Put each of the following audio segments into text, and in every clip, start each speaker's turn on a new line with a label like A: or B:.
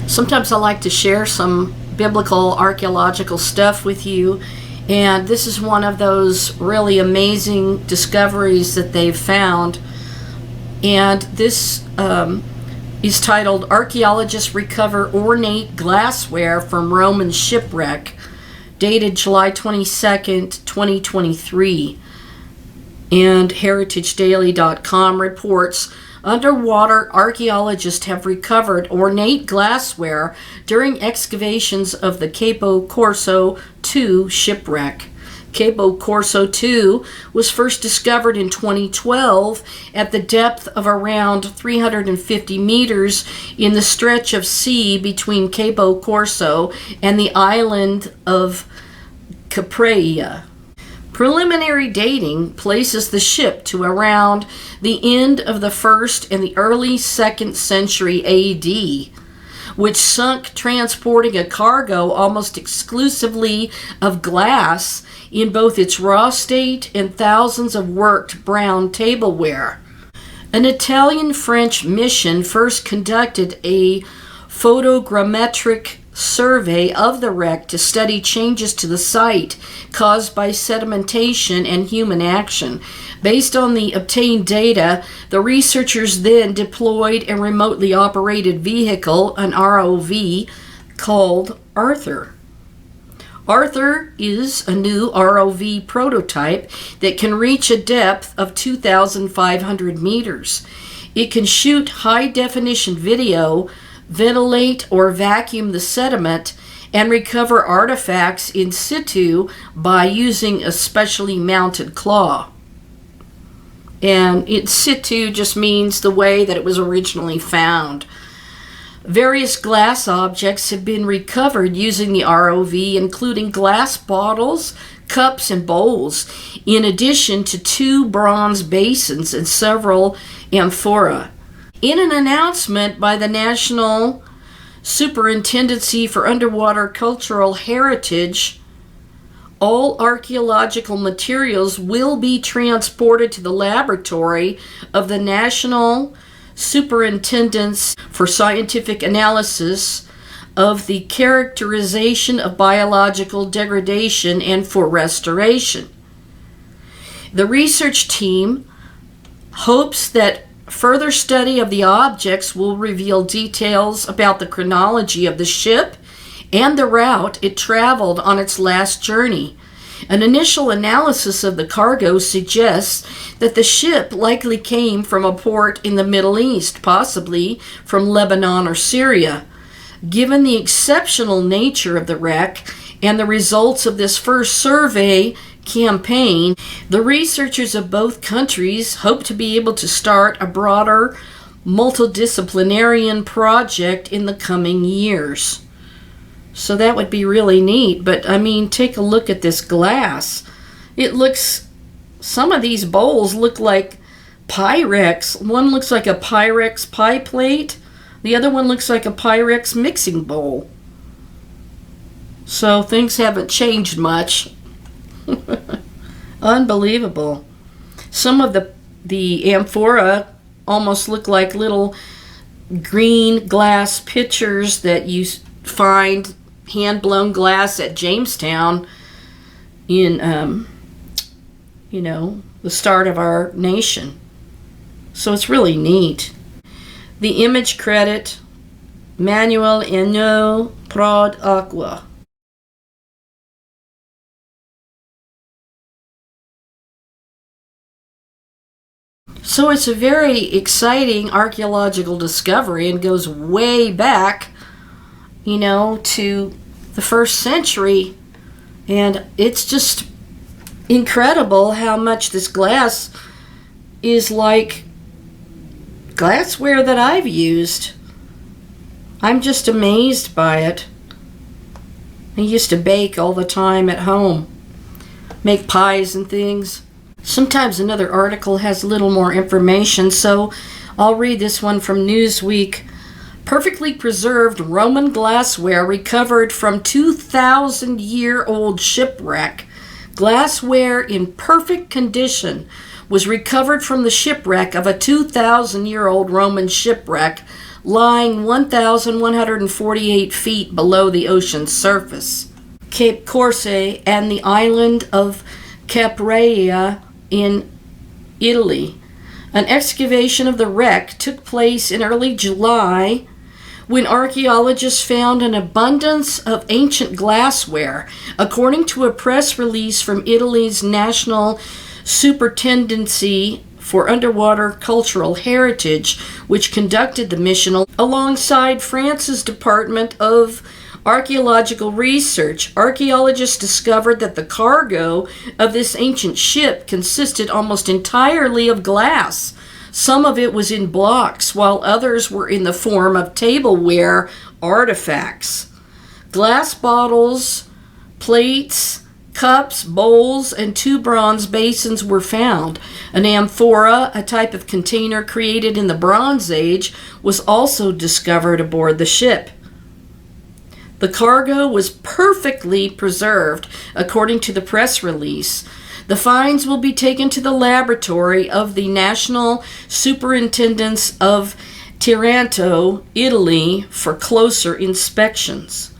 A: Sometimes I like to share some biblical archaeological stuff with you, and this is one of those really amazing discoveries that they've found. And this is titled "Archaeologists Recover Ornate Glassware from Roman Shipwreck," dated July 22nd, 2023. And heritagedaily.com reports, underwater archaeologists have recovered ornate glassware during excavations of the Capo Corso II shipwreck. Capo Corso II was first discovered in 2012 at the depth of around 350 meters in the stretch of sea between Capo Corso and the island of Capraia. Preliminary dating places the ship to around the end of the 1st and the early 2nd century AD, which sunk transporting a cargo almost exclusively of glass in both its raw state and thousands of worked brown tableware. An Italian-French mission first conducted a photogrammetric survey of the wreck to study changes to the site caused by sedimentation and human action. Based on the obtained data, the researchers then deployed a remotely operated vehicle, an ROV, called Arthur. Arthur is a new ROV prototype that can reach a depth of 2,500 meters. It can shoot high-definition video, ventilate or vacuum the sediment, and recover artifacts in situ by using a specially mounted claw. And in situ just means the way that it was originally found. Various glass objects have been recovered using the ROV, including glass bottles, cups, and bowls, in addition to 2 bronze basins and several amphora. In an announcement by the National Superintendency for Underwater Cultural Heritage, all archaeological materials will be transported to the laboratory of the National Superintendents for Scientific Analysis of the Characterization of Biological Degradation and for restoration. The research team hopes that further study of the objects will reveal details about the chronology of the ship and the route it traveled on its last journey. An initial analysis of the cargo suggests that the ship likely came from a port in the Middle East, possibly from Lebanon or Syria. Given the exceptional nature of the wreck and the results of this first survey campaign, the researchers of both countries hope to be able to start a broader multidisciplinary project in the coming years. So that would be really neat. But I mean, take a look at this glass. Some of these bowls look like Pyrex. One looks like a Pyrex pie plate. The other one looks like a Pyrex mixing bowl. So things haven't changed much. Unbelievable. Some of the amphora almost look like little green glass pitchers that you find hand-blown glass at Jamestown in the start of our nation. So it's really neat. The image credit, Manuel Eno Prod Aqua. So it's a very exciting archaeological discovery and goes way back, to the 1st century. And it's just incredible how much this glass is like glassware that I've used. I'm just amazed by it. I used to bake all the time at home, make pies and things. Sometimes another article has a little more information, so I'll read this one from Newsweek. Perfectly preserved Roman glassware recovered from 2,000-year-old shipwreck. Glassware in perfect condition was recovered from the shipwreck of a 2,000-year-old Roman shipwreck lying 1,148 feet below the ocean's surface. Cape Corse and the island of Capraia in Italy. An excavation of the wreck took place in early July when archaeologists found an abundance of ancient glassware, according to a press release from Italy's National Superintendency for Underwater Cultural Heritage, which conducted the mission alongside France's Department of Archaeological Research. Archaeologists discovered that the cargo of this ancient ship consisted almost entirely of glass. Some of it was in blocks, while others were in the form of tableware artifacts. Glass bottles, plates, cups, bowls, and 2 bronze basins were found. An amphora, a type of container created in the Bronze Age, was also discovered aboard the ship. The cargo was perfectly preserved, according to the press release. The finds will be taken to the laboratory of the National Superintendents of Taranto, Italy, for closer inspections.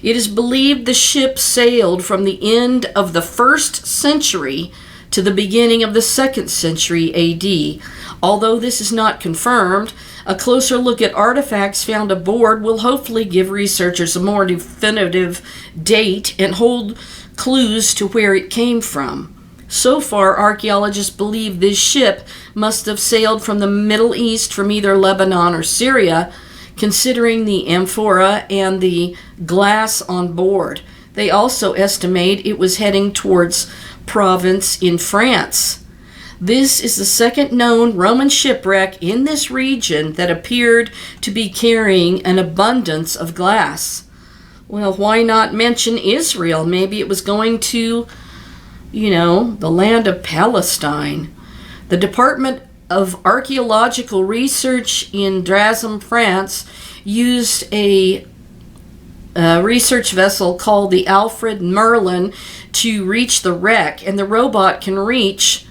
A: It is believed the ship sailed from the end of the 1st century to the beginning of the 2nd century AD. Although this is not confirmed, a closer look at artifacts found aboard will hopefully give researchers a more definitive date and hold clues to where it came from. So far, archaeologists believe this ship must have sailed from the Middle East, from either Lebanon or Syria, considering the amphora and the glass on board. They also estimate it was heading towards Provence in France. This is the second known Roman shipwreck in this region that appeared to be carrying an abundance of glass. Well, why not mention Israel? Maybe it was going to, the land of Palestine. The Department of Archaeological Research in Drazim, France, used a research vessel called the Alfred Merlin to reach the wreck, and the robot can reach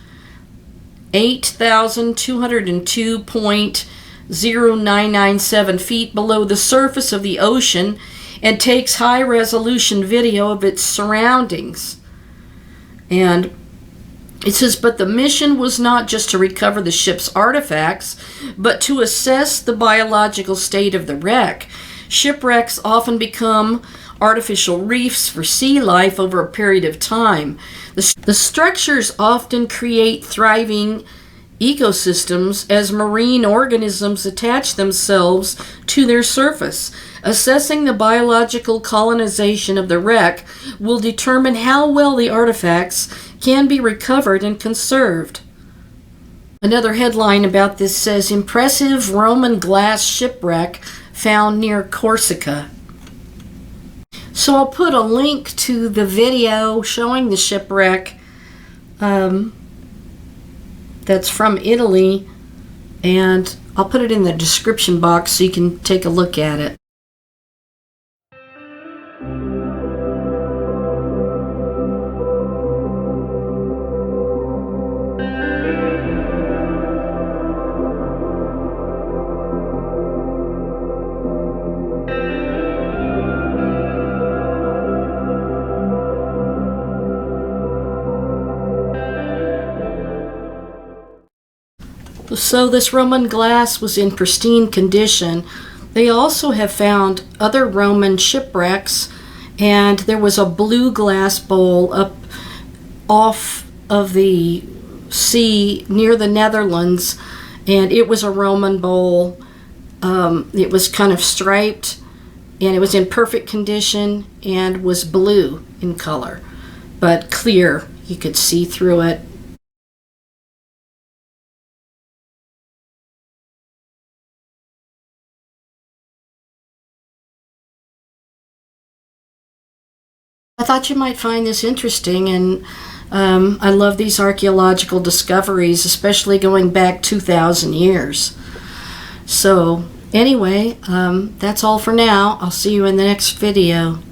A: 8,202.0997 feet below the surface of the ocean and takes high-resolution video of its surroundings. And it says, but the mission was not just to recover the ship's artifacts, but to assess the biological state of the wreck. Shipwrecks often become artificial reefs for sea life over a period of time. The structures often create thriving ecosystems as marine organisms attach themselves to their surface. Assessing the biological colonization of the wreck will determine how well the artifacts can be recovered and conserved. Another headline about this says, impressive Roman glass shipwreck found near Corsica. So I'll put a link to the video showing the shipwreck that's from Italy, and I'll put it in the description box so you can take a look at it. So this Roman glass was in pristine condition. They also have found other Roman shipwrecks, and there was a blue glass bowl up off of the sea near the Netherlands, and it was a Roman bowl. It was kind of striped, and it was in perfect condition and was blue in color, but clear. You could see through it. I thought you might find this interesting, and I love these archaeological discoveries, especially going back 2,000 years. So anyway, that's all for now. I'll see you in the next video.